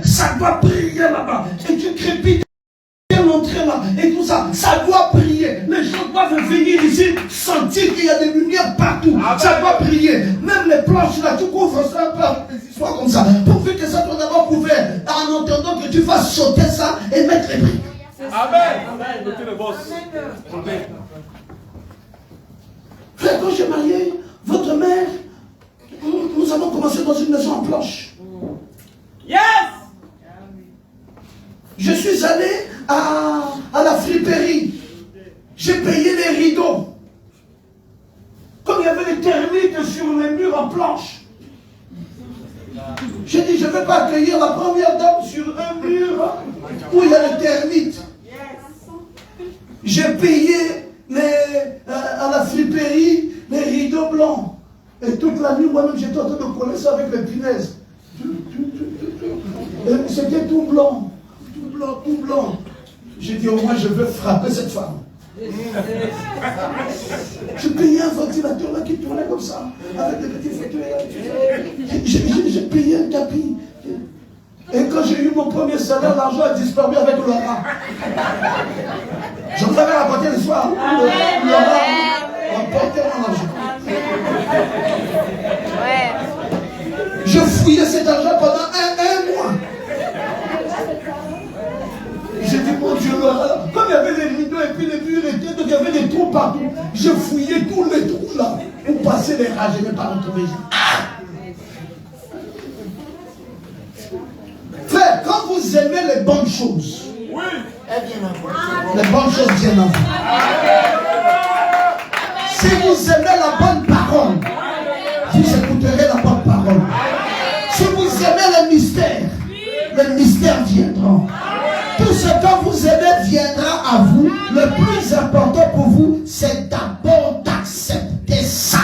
ça doit prier là-bas. Et tu crépites l'entrée là, et tout ça, ça doit prier. Les gens doivent venir ici, sentir qu'il y a des lumières partout. Amen. Ça doit prier. Même les planches là, tu couvres ça par des histoires comme ça. Pourvu que ça soit d'abord couvert, en entendant que tu fasses sauter ça et mettre les briques. Amen. Mettez le boss. Frère, quand j'ai marié votre mère, nous avons commencé dans une maison en planche. Yes! Je suis allé à la friperie. J'ai payé les rideaux. Comme il y avait des termites sur les murs en planche. J'ai dit, je ne vais pas accueillir la première dame sur un mur où il y a des termites. J'ai payé à la friperie les rideaux blancs. Et toute la nuit, moi-même, j'étais en train de coller ça avec les punaises. C'était tout blanc. Tout blanc, tout blanc. J'ai dit, au moins, je veux frapper cette femme. Je payais un ventilateur là qui tournait comme ça, avec des petits fauteuils. J'ai payé un tapis. Et quand j'ai eu mon premier salaire, l'argent a disparu avec Laura. J'en avais rapporté le soir. Laura emportait mon argent. Je fouillais cet argent pendant un mois. J'ai dit, mon Dieu, Laura, comme il y avait des rideaux et puis les murs étaient, donc il y avait des trous partout. Je fouillais tous les trous là pour passer les rats, je n'ai pas retrouvé. Frère, quand vous aimez les bonnes choses, oui, les bonnes choses viennent à vous. Si vous aimez la bonne parole, vous écouterez la bonne parole. Si vous aimez les mystères viendront. Tout ce que vous aimez viendra à vous. Le plus important pour vous, c'est d'abord d'accepter ça.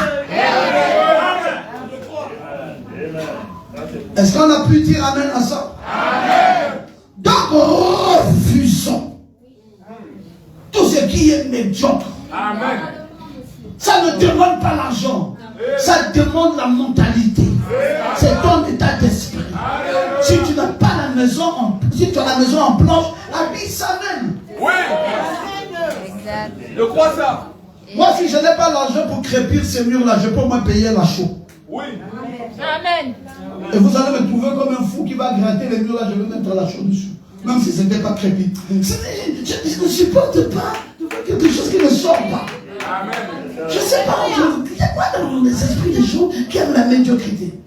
Est-ce qu'on a pu dire amen à ça? Amen. Donc refusons tout ce qui est médiocre. Amen. Ça ne demande pas l'argent. Ça demande la mentalité. C'est ton état d'esprit. Si tu n'as pas la maison, si tu as la maison en planche, habille ça même. Oui. Je crois ça. Moi, si je n'ai pas l'argent pour crépir ces murs-là, je peux au moins payer la chaux. Oui. Amen. Et vous allez me trouver comme un fou qui va gratter les murs-là, je vais mettre la chaux dessus. Même si ce n'était pas crépit. Je ne supporte pas de voir quelque chose qui ne sort pas. Amen. Je ne sais pas, il y a quoi dans les esprits des gens qui aiment la médiocrité?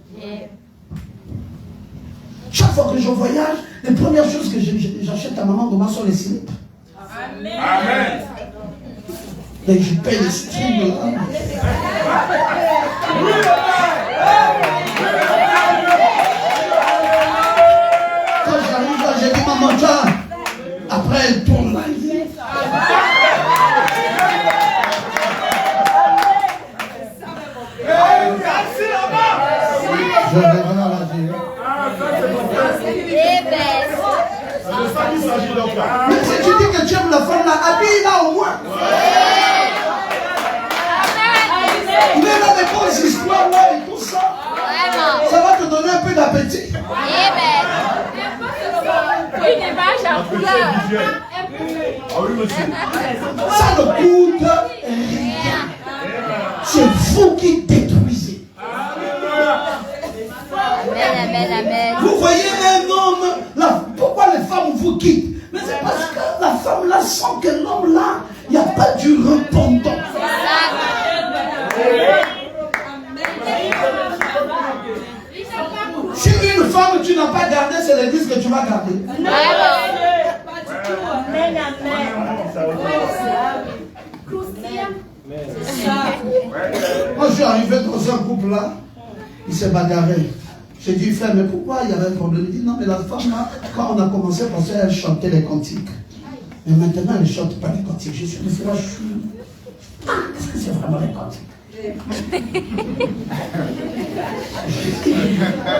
Chaque fois que je voyage, les premières choses que j'achète à maman, comment sont les slips? Amen. Amen. Et je paye les strings là. Quand j'arrive là, j'ai dit maman, tiens. Après elle tourne là. Je vais venir la dire. Mais si tu dis que tu aimes la femme là, habille-la au moins. Mais là, les bonnes histoires là et tout ça, ça va te donner un peu d'appétit. Une image en couleur. Ça ne coûte rien. C'est vous qui détruisez. Amen, amen. Vous voyez un homme là, pourquoi les femmes vous quittent? Mais c'est parce que la femme là sent que l'homme là, il n'y a pas du repentant. Si une femme tu n'as pas gardé, c'est l'église que tu vas garder. Moi je suis arrivé dans un couple là, il s'est bagarré. J'ai dit, frère, mais pourquoi il y avait un problème? Il dit, non, mais la femme là, quand on a commencé, parce qu'elle chantait les cantiques. Mais maintenant, elle ne chante pas les cantiques. Je suis dit, est-ce que c'est vraiment les cantiques?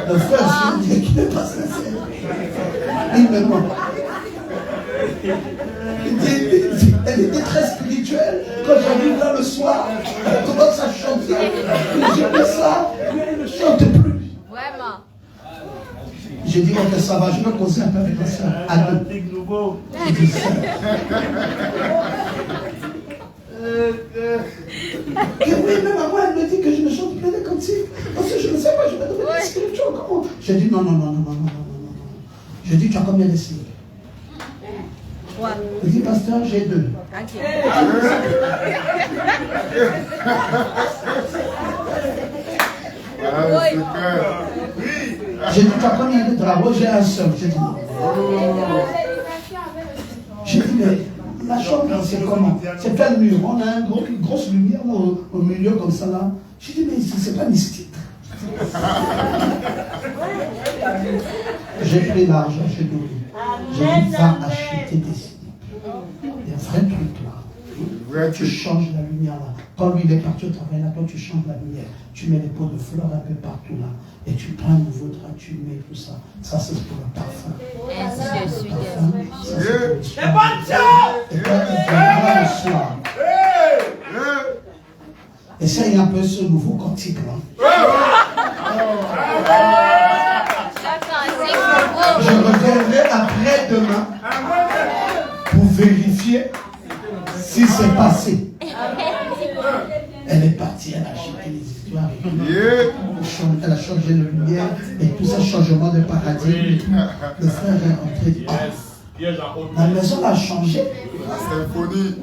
Le frère, je lui dis qu'il n'est pas sincère. Il me ment. Elle était très spirituelle. Quand j'arrive là le soir, elle commence à chanter. Je fais ça, mais elle ne chante plus. Vraiment. J'ai dit, ok, ça va, je vais causer un peu avec la soeur. À deux. J'ai dit, ça. Et oui, même à moi, elle me dit que je ne chante plus les cantiques. Parce que je ne sais pas, je vais donner des scriptures. Comment? J'ai dit, non. J'ai dit, tu as combien de signes? Il dit, pasteur, j'ai 2. J'ai dit, tu as combien de travaux? J'ai un seul. J'ai dit, non. J'ai dit, mais la chambre, c'est comment? C'est plein de murs. On a une grosse lumière là, au milieu comme ça là. J'ai dit, mais c'est pas mystique. J'ai pris l'argent chez nous. J'ai dit, va acheter des signes. Des vrais trucs là. Tu changes la lumière là. Quand lui il est parti au travail là, toi tu changes la lumière. Tu mets les pots de fleurs un peu partout là. Et tu prends un nouveau drap, tu mets tout ça. Ça c'est pour le parfum. C'est bon Dieu! Et quand il viendra le soir, essaye un peu ce nouveau cantique là. Je reviendrai après-demain pour vérifier si c'est passé. Elle est partie, elle a acheté les histoires. Elle a changé de lumière et tout ça, changement de paradigme. Le frère est entré. La maison a changé. La symphonie.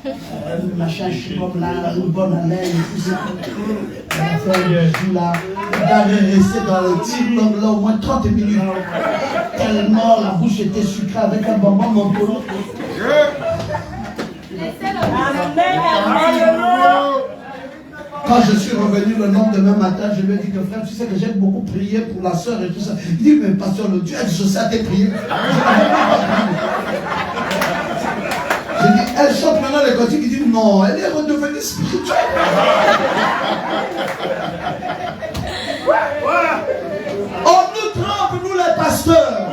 Le machin chibom là, une bonne haleine et tout ça. Elle a fait un bijou là. Elle a resté dans le type donc là au moins 30 minutes. Tellement la bouche était sucrée avec un bonbon mon polo. Quand je suis revenu le lendemain matin, je lui ai dit que frère, tu sais que j'aime beaucoup prier pour la soeur et tout ça. Il dit, mais pasteur, le Dieu exaucé à tes prières. J'ai dit, elle chante maintenant les cantiques. Il dit, non, elle est redevenue spirituelle. On nous trompe, nous les pasteurs.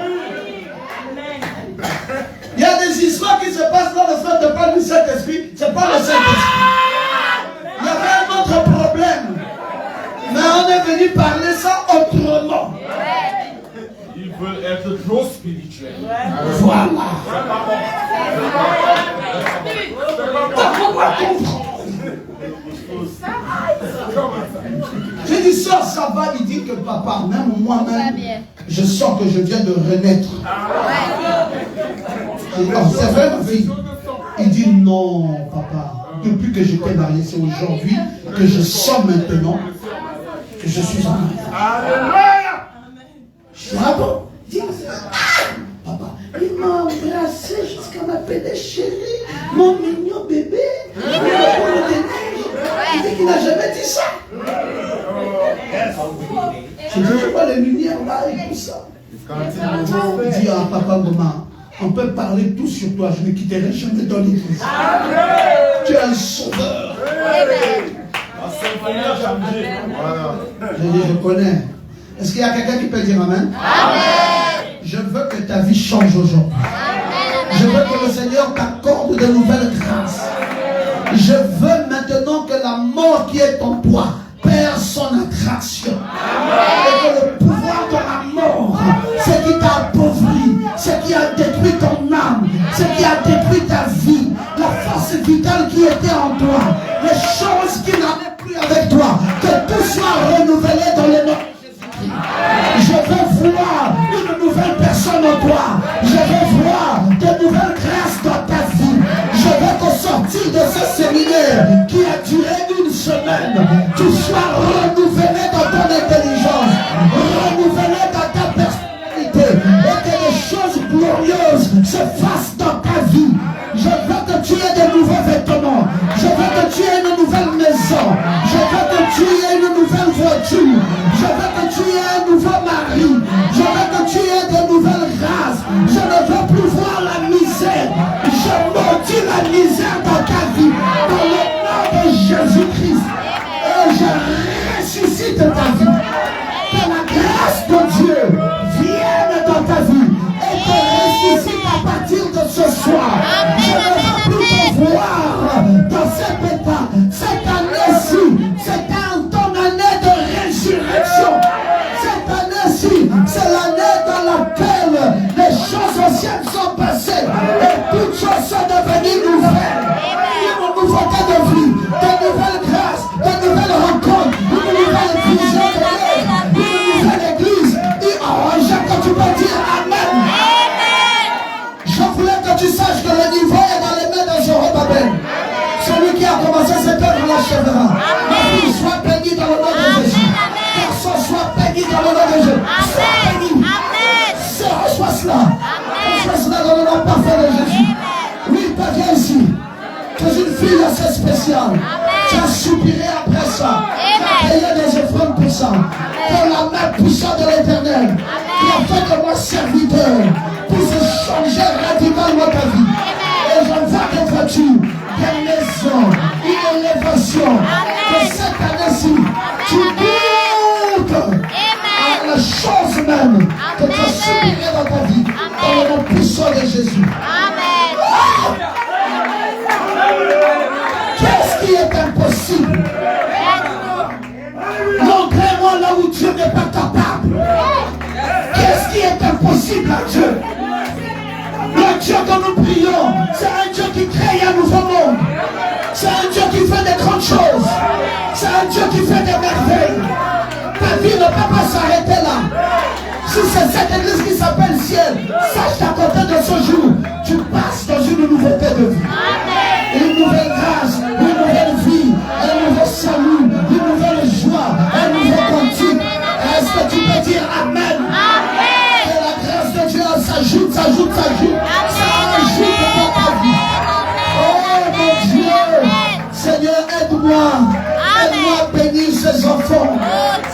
Il y a des histoires qui se passent dans le fait de parler du Saint-Esprit. C'est pas le Saint-Esprit. Il y avait un autre problème. Mais on est venu parler ça autrement. Ils veulent être trop spirituels. Voilà. J'ai dit ça, ça va. Il dit que papa, même moi-même, je sens que je viens de renaître. C'est vrai ma fille. Il dit non papa. Depuis que j'étais marié, c'est aujourd'hui que je sens maintenant que je suis en mariage. Je dis, ah bon? Il dit, papa, il m'a embrassé jusqu'à m'appeler chérie, mon mignon bébé, il dit qu'il n'a jamais dit ça. J'ai dit, je vois les lumières là et tout ça. Il dit, ah papa, maman, on peut parler tout sur toi, je ne quitterai jamais dans l'église. Tu es un sauveur. La symphonie a changé. Je dis, je connais. Est-ce qu'il y a quelqu'un qui peut dire amen? Amen. Je veux que ta vie change aujourd'hui. Je veux que le Seigneur t'accorde de nouvelles grâces. Je veux maintenant que la mort qui est en toi perd son attraction. Et que le pouvoir de la mort, ce qui t'a appauvri, ce qui a détruit ton âme, ce qui a détruit ta vie, la force vitale qui était en toi, les choses qui n'allaient plus avec toi, que tout soit renouvelé dans le nom de Jésus-Christ. Je veux voir une nouvelle personne en toi. Je veux voir de nouvelles grâces dans ta vie. Je veux qu'au sortir de ce séminaire qui a duré une semaine, tu sois renouvelé dans ton intelligence, renouvelé dans ta personnalité, et que les choses glorieuses se fassent dans ta vie. Je veux que tu aies de nouveaux vêtements. Je veux que tu aies une nouvelle maison. Je veux que tu aies une nouvelle voiture. Je veux que tu aies un nouveau mari. Je veux que tu aies de nouvelles grâces. Je ne veux plus voir la misère. Je maudis la misère dans ta vie. Dans le nom de Jésus-Christ. Et je ressuscite ta vie. Que la grâce de Dieu vienne dans ta vie. Et te ressuscite à partir de ce soir. Je ne veux plus te voir dans cet état. Cette année-ci, c'est ton année de résurrection. Cette année-ci, c'est l'année œuvre l'achèvera. Ma fille, sois bénie dans le nom de Jésus. Garçon, sois béni dans le nom de Jésus. Sois béni. Sœur, reçois cela. Reçois cela dans le nom parfait de Jésus. Oui, pas viens ici. Tu es une fille assez spéciale. Tu as soupiré après ça. Tu as payé des offrandes pour ça. Pour la main puissante de l'Éternel, qui a fait de moi serviteur, puisse changer radicalement ta vie. Et j'envoie des voitures, des maisons, une élévation. Que cette année-ci, tu goûtes à la chose même que tu as soupiré dans ta vie. Dans le nom puissant de Jésus. Qu'est-ce qui est impossible? Montrez-moi là où Dieu n'est pas capable. Qu'est-ce qui est impossible à Dieu? Le Dieu que nous prions, c'est un Dieu qui crée un nouveau monde. C'est un Dieu qui fait des grandes choses. C'est un Dieu qui fait des merveilles. Ta vie ne peut pas s'arrêter là. Si c'est cette église qui s'appelle ciel, sache qu'à côté de ce jour, tu passes dans une nouveauté de vie. Une nouvelle grâce, une nouvelle vie, un nouveau salut, une nouvelle joie, un nouveau cantique. Est-ce que tu peux dire Amen? Que la grâce de Dieu s'ajoute. Ça ajoute dans ta vie. Oh mon Dieu, Seigneur, aide-moi. Aide-moi à bénir ces enfants.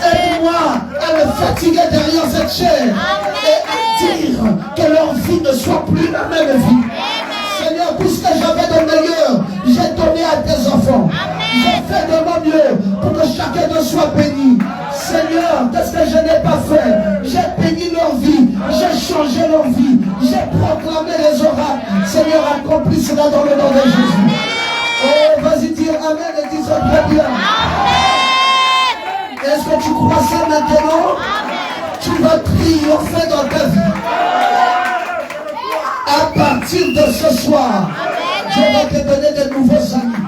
Aide-moi à me fatiguer derrière cette chair. Et à dire que leur vie ne soit plus la même vie. Seigneur, puisque j'avais de meilleur, j'ai donné à tes enfants. J'ai fait de mon mieux pour que chacun d'eux soit béni. Seigneur, qu'est-ce que je n'ai pas fait? J'ai béni leur vie, j'ai changé leur vie, j'ai proclamé les oracles. Seigneur, accomplis cela dans le nom de Jésus. Oh, vas-y, dire Amen et dis ça très bien. Est-ce que tu crois ça maintenant? Tu vas triompher dans ta vie. À partir de ce soir, je vais te donner de nouveaux amis.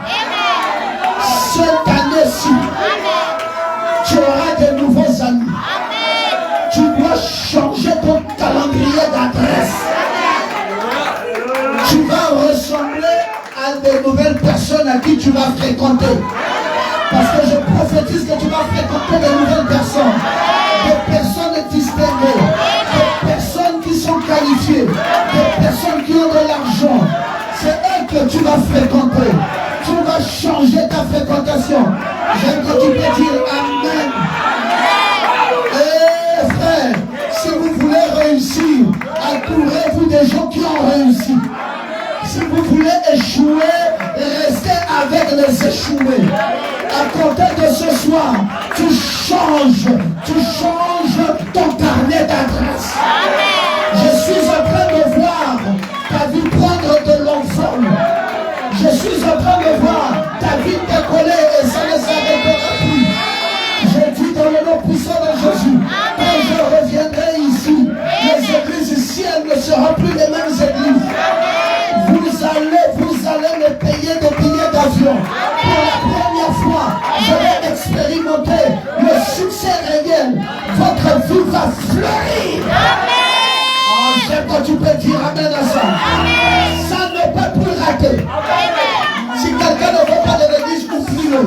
Cette année-ci, tu auras de nouveaux amis. Tu dois changer ton calendrier d'adresse. Tu vas ressembler à de nouvelles personnes à qui tu vas fréquenter. Parce que je prophétise que tu vas fréquenter de nouvelles personnes. Des personnes distinguées. Des personnes qui sont qualifiées. Des personnes qui ont de l'argent. C'est elles que tu vas fréquenter. Tu vas changer ta fréquentation. J'aime que tu peux dire Amen. Eh frère, si vous voulez réussir, entourez-vous des gens qui ont réussi. Si vous voulez échouer, restez avec les échoués. À compter de ce soir, tu changes ton carnet d'adresse. Je suis en train de voir ta vie prendre de l'envol. Je suis en train de voir ta vie décoller et ça ne s'arrêtera plus. Je dis dans le nom puissant de Jésus, quand je reviendrai ici, les églises ici, elles ne seront plus les mêmes églises. Vous allez me payer des billets d'avion. Pour la première fois, je vais expérimenter le succès réel. Votre vie va fleurir. Oh, j'aime quand tu peux dire Amen à ça. Ça ne peut plus rater. Si quelqu'un ne veut pas de l'église, oublie-le.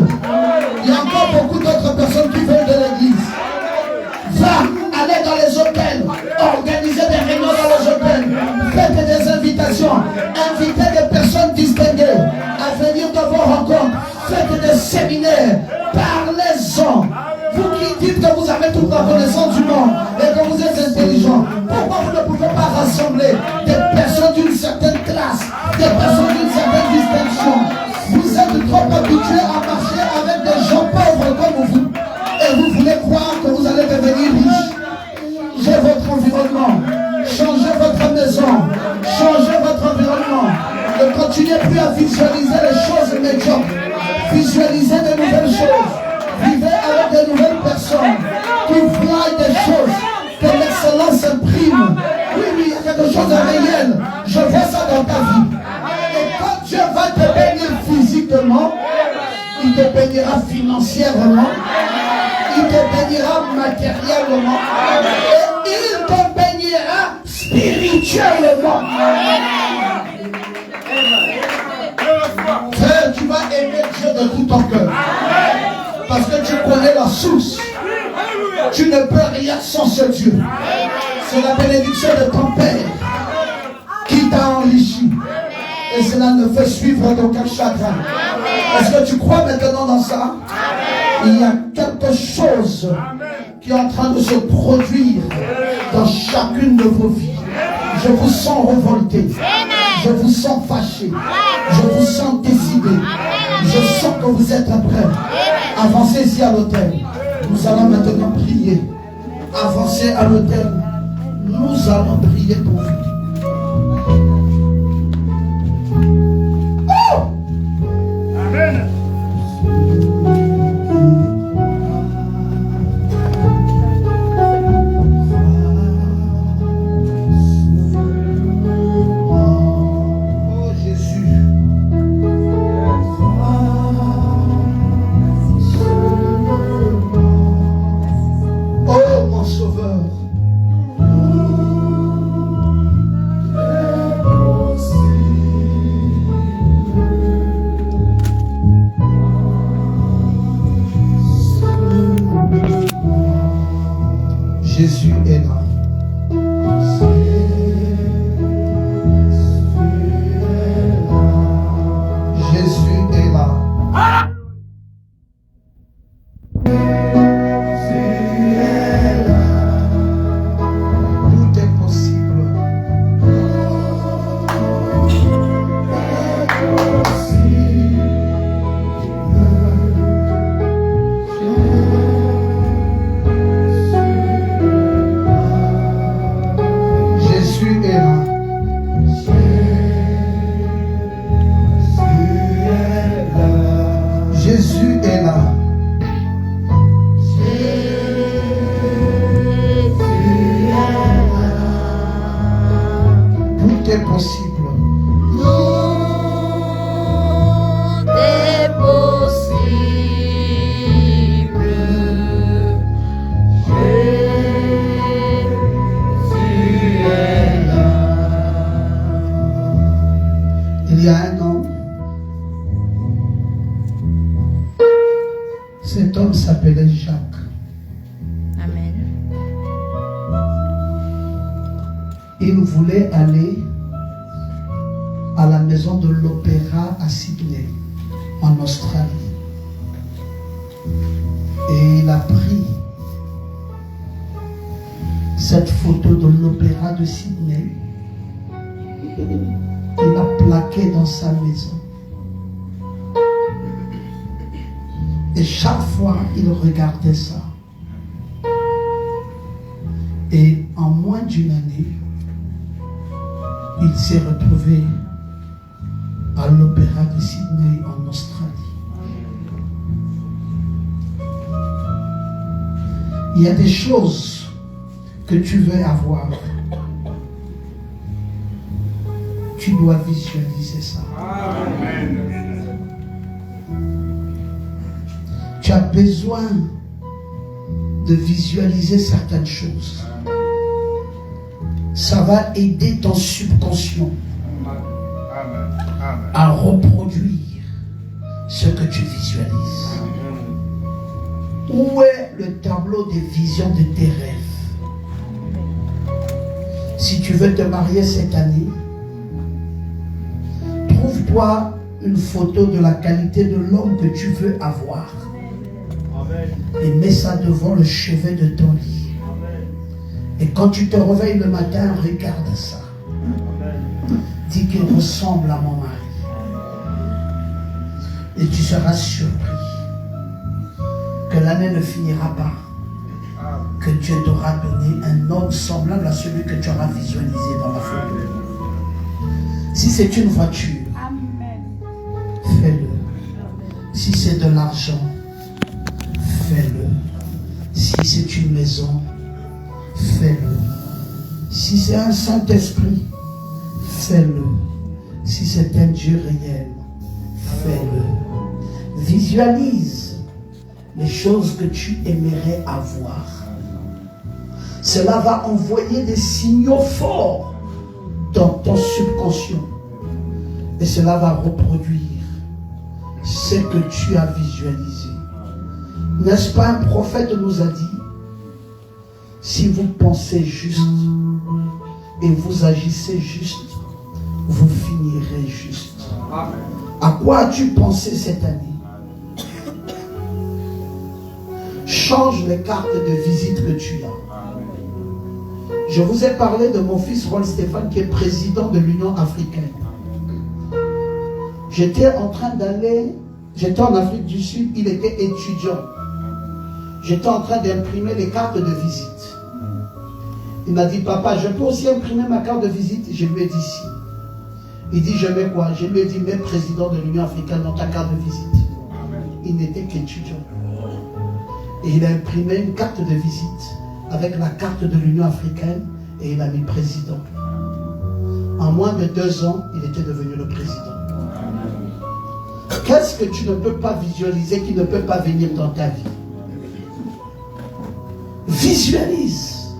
Il y a encore beaucoup d'autres personnes qui veulent de l'église. Va, allez dans les hôtels, organisez des réunions dans les hôtels, faites des invitations, invitez des personnes distinguées à venir dans vos rencontres, faites des séminaires, parlez-en. Vous qui dites que vous avez toute la connaissance du monde et que vous êtes intelligent, pourquoi vous ne pouvez pas rassembler des personnes d'une certaine classe, des personnes d'une certaine distinction? Vous êtes trop habitués à marcher avec des gens pauvres comme vous et vous voulez croire que vous allez devenir riche. Changez votre environnement, changez votre maison, changez votre environnement. Ne continuez plus à visualiser les choses médiocres. Visualisez de nouvelles choses. Vivez avec de nouvelles personnes qui voient des choses, que l'excellence imprime. Oui, il y a quelque chose de réel. Je vois ça dans ta vie. Et quand Dieu va te bénir physiquement, il te bénira financièrement, il te bénira matériellement, et il te bénira spirituellement. Frère, tu vas aimer Dieu de tout ton cœur. Parce que tu connais la source. Tu ne peux rien sans ce Dieu. C'est la bénédiction de ton Père qui t'a enrichi. Et cela ne fait suivre d'aucun chagrin. Est-ce que tu crois maintenant dans ça? Il y a quelque chose qui est en train de se produire dans chacune de vos vies. Je vous sens révolté. Je vous sens fâché. Je vous sens décidé. Je sens que vous êtes prêts. Avancez-y à l'autel. Nous allons maintenant prier. Avancez à l'autel. Nous allons prier pour vous. Oh! Amen. Jésus est là. Jésus est là. Tout est possible. Jésus est là. Jésus est là. Tout est possible. Tout est possible. Il y a un homme. Cet homme s'appelait Jacques. Amen. Il voulait aller à la maison de l'opéra à Sydney, en Australie. Et il a pris cette photo de l'opéra de Sydney. Il l'a plaqué dans sa maison. Et chaque fois, il regardait ça. Et en moins d'une année, il s'est retrouvé à l'opéra de Sydney en Australie. Il y a des choses que tu veux avoir. Tu dois visualiser ça. Amen. Tu as besoin de visualiser certaines choses. Ça va aider ton subconscient à reproduire ce que tu visualises. Où est le tableau des visions de tes rêves? Si tu veux te marier cette année, trouve-toi une photo de la qualité de l'homme que tu veux avoir. Et mets ça devant le chevet de ton lit. Et quand tu te réveilles le matin, regarde ça. Dis qu'il ressemble à mon mari. Et tu seras surpris que l'année ne finira pas, que Dieu t'aura donné un homme semblable à celui que tu auras visualisé dans la photo. Si c'est une voiture, fais-le. Si c'est de l'argent, fais-le. Si c'est une maison, fais-le. Si c'est un Saint-Esprit, fais-le. Si c'est un Dieu réel, fais-le. Visualise les choses que tu aimerais avoir. Cela va envoyer des signaux forts dans ton subconscient. Et cela va reproduire ce que tu as visualisé. N'est-ce pas un prophète nous a dit, si vous pensez juste et vous agissez juste, vous finirez juste. Amen. À quoi as-tu pensé cette année? Change les cartes de visite que tu as. Je vous ai parlé de mon fils Ron Stéphane qui est président de l'Union africaine. J'étais en train d'aller, j'étais en Afrique du Sud, il était étudiant. J'étais en train d'imprimer les cartes de visite. Il m'a dit, papa, je peux aussi imprimer ma carte de visite? Je lui ai dit si. Il dit, je mets quoi? Je lui ai dit, mets président de l'Union africaine dans ta carte de visite. Il n'était qu'étudiant. Et il a imprimé une carte de visite avec la carte de l'Union africaine et il a mis président. En moins de 2 ans, il était devenu le président. Qu'est-ce que tu ne peux pas visualiser qui ne peut pas venir dans ta vie? Visualise.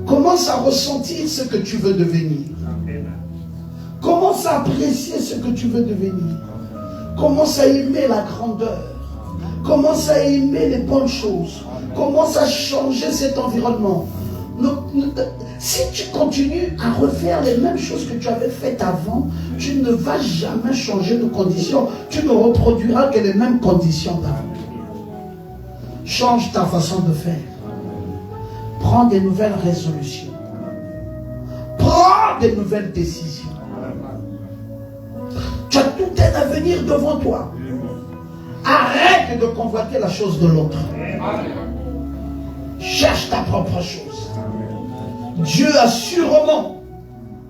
Commence à ressentir ce que tu veux devenir. Commence à apprécier ce que tu veux devenir. Commence à aimer la grandeur. Commence à aimer les bonnes choses. Commence à changer cet environnement. Si tu continues à refaire les mêmes choses que tu avais faites avant, tu ne vas jamais changer de conditions. Tu ne reproduiras que les mêmes conditions d'avant. Change ta façon de faire. Prends des nouvelles résolutions. Prends des nouvelles décisions. Tu as tout un avenir devant toi. Arrête de convoiter la chose de l'autre. Cherche ta propre chose. Dieu a sûrement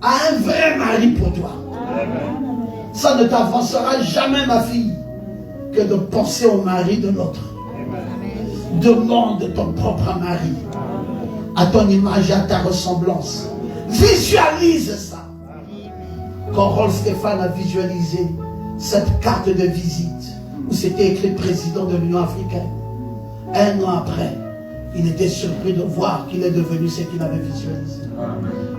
un vrai mari pour toi. Ça ne t'avancera jamais, ma fille, que de penser au mari de l'autre. Demande ton propre mari, à ton image et à ta ressemblance. Visualise ça. Quand Ron Stéphane a visualisé cette carte de visite, où c'était écrit président de l'Union africaine, 1 an après, il était surpris de voir qu'il est devenu ce qu'il avait visualisé.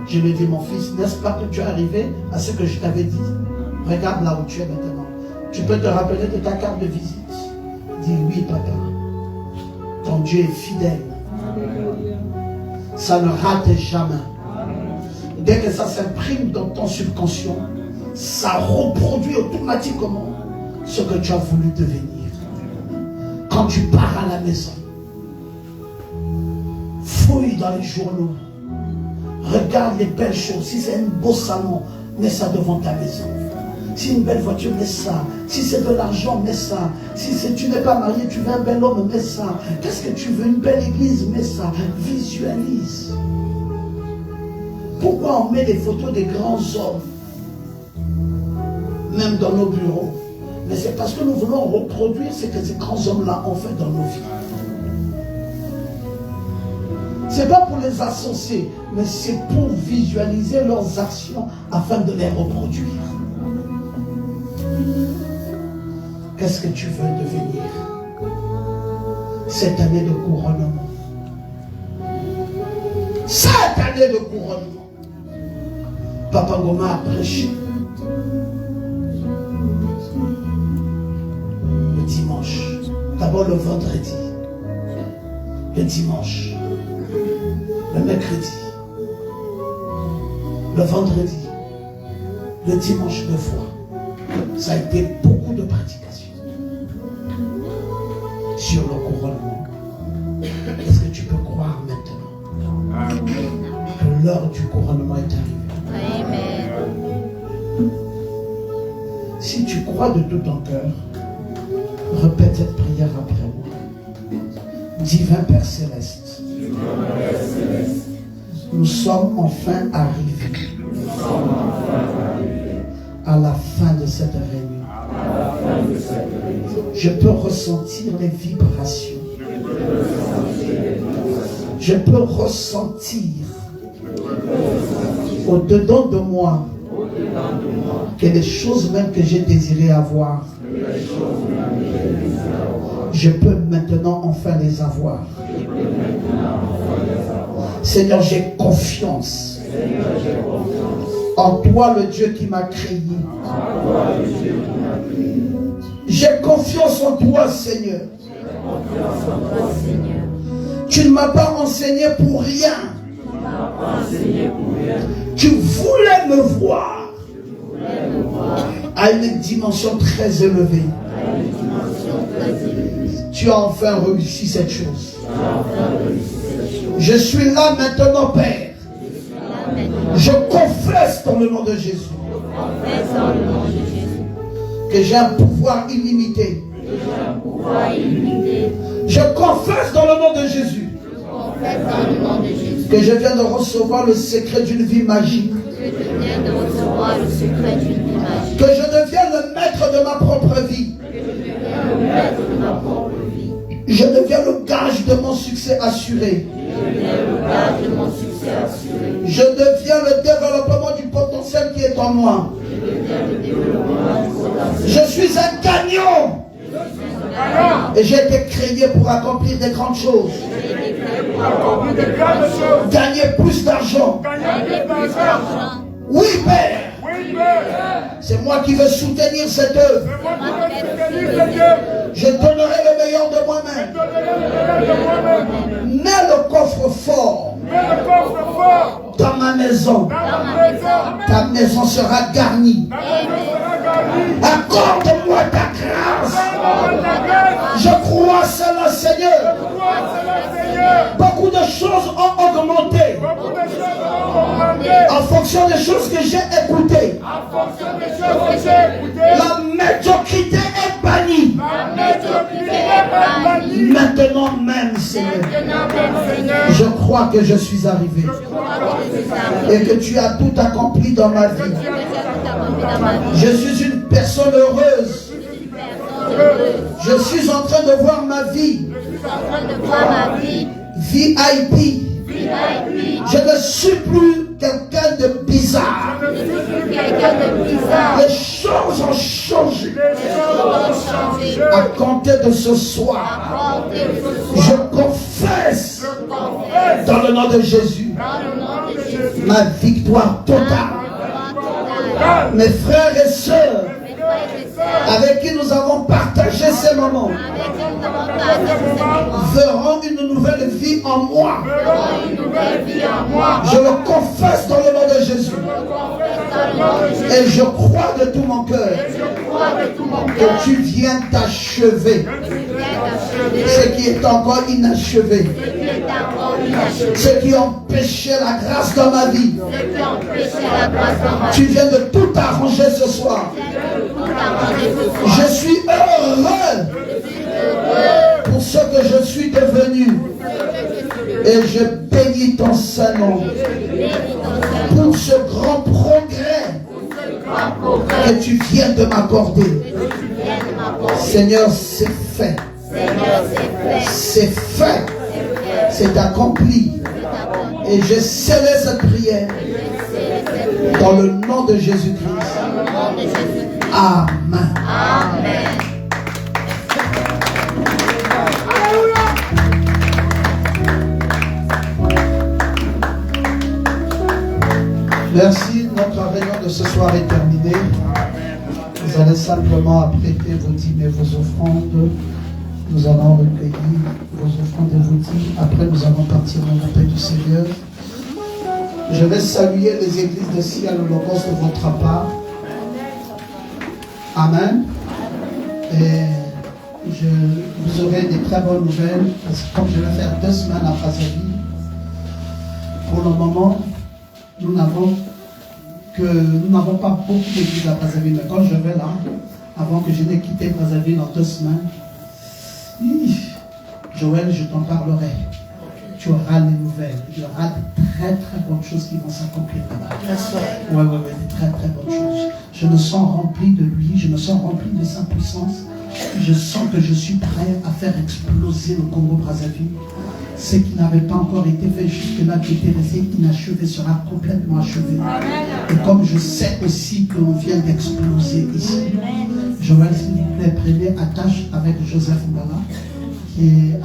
Je lui ai dit, mon fils, n'est-ce pas que tu es arrivé à ce que je t'avais dit? Regarde là où tu es maintenant. Tu peux te rappeler de ta carte de visite? Dis oui, papa. Ton Dieu est fidèle. Ça ne rate jamais. Dès que ça s'imprime dans ton subconscient, ça reproduit automatiquement ce que tu as voulu devenir. Quand tu pars à la maison, fouille dans les journaux, regarde les belles choses. Si c'est un beau salon, mets ça devant ta maison. Si une belle voiture, mets ça. Si c'est de l'argent, mets ça. Si tu n'es pas marié, tu veux un bel homme, mets ça. Qu'est-ce que tu veux? Une belle église, mets ça. Visualise. Pourquoi on met des photos des grands hommes, même dans nos bureaux? Mais c'est parce que nous voulons reproduire ce que ces grands hommes-là ont fait dans nos vies. Ce n'est pas pour les associer, mais c'est pour visualiser leurs actions afin de les reproduire. Qu'est-ce que tu veux devenir cette année de couronnement? Cette année de couronnement. Papa Ngoma a prêché le dimanche. D'abord le vendredi, le dimanche, le mercredi, le vendredi, le dimanche 2 fois. Ça a été beaucoup de pratication sur le couronnement. Est-ce que tu peux croire maintenant que l'heure du couronnement est arrivée? Amen. Si tu crois de tout ton cœur, répète cette prière après moi. Divin Père Céleste, nous sommes enfin arrivés à la fin de cette réunion. Je peux ressentir les vibrations. Je peux ressentir au-dedans de moi que les choses même que j'ai désiré avoir, je peux maintenant enfin les avoir. Seigneur, j'ai confiance en toi, le Dieu qui m'a créé. J'ai confiance en toi, Seigneur. Tu ne m'as pas enseigné pour rien. Tu voulais me voir à une dimension très élevée. Tu as enfin réussi cette chose. Je suis là maintenant, Père. Je confesse dans le nom de Jésus que j'ai un pouvoir illimité. Je confesse dans le nom de Jésus que je viens de recevoir le secret d'une vie magique. Que je deviens le maître de ma propre vie. Je deviens le gage de mon succès assuré. Je deviens le développement du potentiel qui est en moi. Je suis un gagnant. Et j'ai été créé pour accomplir des grandes choses. Gagner plus d'argent. Oui, Père. C'est moi qui veux soutenir cette œuvre. Je donnerai le meilleur de moi-même. Mets le coffre fort dans ma maison. Ta maison sera garnie. Accorde-moi ta grâce. Je crois cela, Seigneur. Beaucoup de choses ont augmenté en fonction des choses que j'ai écoutées. La médiocrité est bannie. Maintenant même, Seigneur, je crois que je suis arrivé et que tu as tout accompli dans ma vie. Je suis une personne heureuse. Je suis en train de voir ma vie. VIP. Je ne suis plus quelqu'un de bizarre. Les choses ont changé. À compter de ce soir, je confesse dans le nom de Jésus ma victoire totale. Mes frères et sœurs avec qui nous avons partagé ces moments verront une nouvelle vie en moi. Je le confesse dans le nom de Jésus. Et je crois de tout mon cœur que tu viens d'achever ce qui est encore inachevé, ce qui empêchait la grâce dans ma vie. Tu viens de tout arranger ce soir. Je suis heureux pour ce que je suis devenu. Et je bénis ton Saint-Nom pour ce grand progrès que tu viens de m'accorder. Seigneur, c'est fait. C'est fait. C'est accompli. Et je scellé cette prière dans le nom de Jésus-Christ. Amen. Amen. Merci, notre réunion de ce soir est terminée. Vous allez simplement apprêter vos dîmes et vos offrandes. Nous allons recueillir vos offrandes et vos dîmes. Après, nous allons partir dans la paix du Seigneur. Je vais saluer les églises de Sion Logos de votre part. Amen. Et vous aurez des très bonnes nouvelles. Parce que comme je vais faire 2 semaines à Brazzaville, pour le moment, nous n'avons pas beaucoup d'églises à Brazzaville. Mais quand je vais là, avant que je n'ai quitté Brazzaville dans 2 semaines, Joël, je t'en parlerai. Tu auras les nouvelles. Il y aura de très très bonnes choses qui vont s'accomplir là-bas. Oui, de très très bonnes choses. Je me sens rempli de lui, je me sens rempli de sa puissance. Je sens que je suis prêt à faire exploser le Congo-Brazzaville. Ce qui n'avait pas encore été fait jusque-là, qui était resté inachevé, sera complètement achevé. Et comme je sais aussi qu'on vient d'exploser ici, Joël, s'il vous plaît, prenez attache avec Joseph Mbala, qui est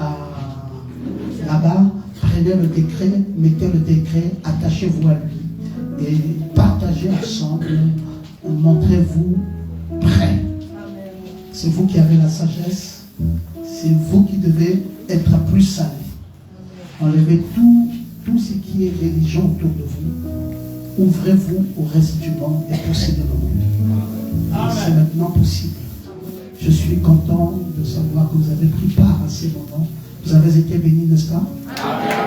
là-bas. Prenez le décret, mettez le décret, attachez-vous à lui et partagez ensemble, montrez-vous prêts. C'est vous qui avez la sagesse, C'est vous qui devez être plus salés. Enlevez tout ce qui est religion autour de vous. Ouvrez-vous au reste du monde et possédez le monde. Et c'est maintenant possible. Je suis content de savoir que vous avez pris part à ces moments. Vous avez été bénis, n'est-ce pas? Amen.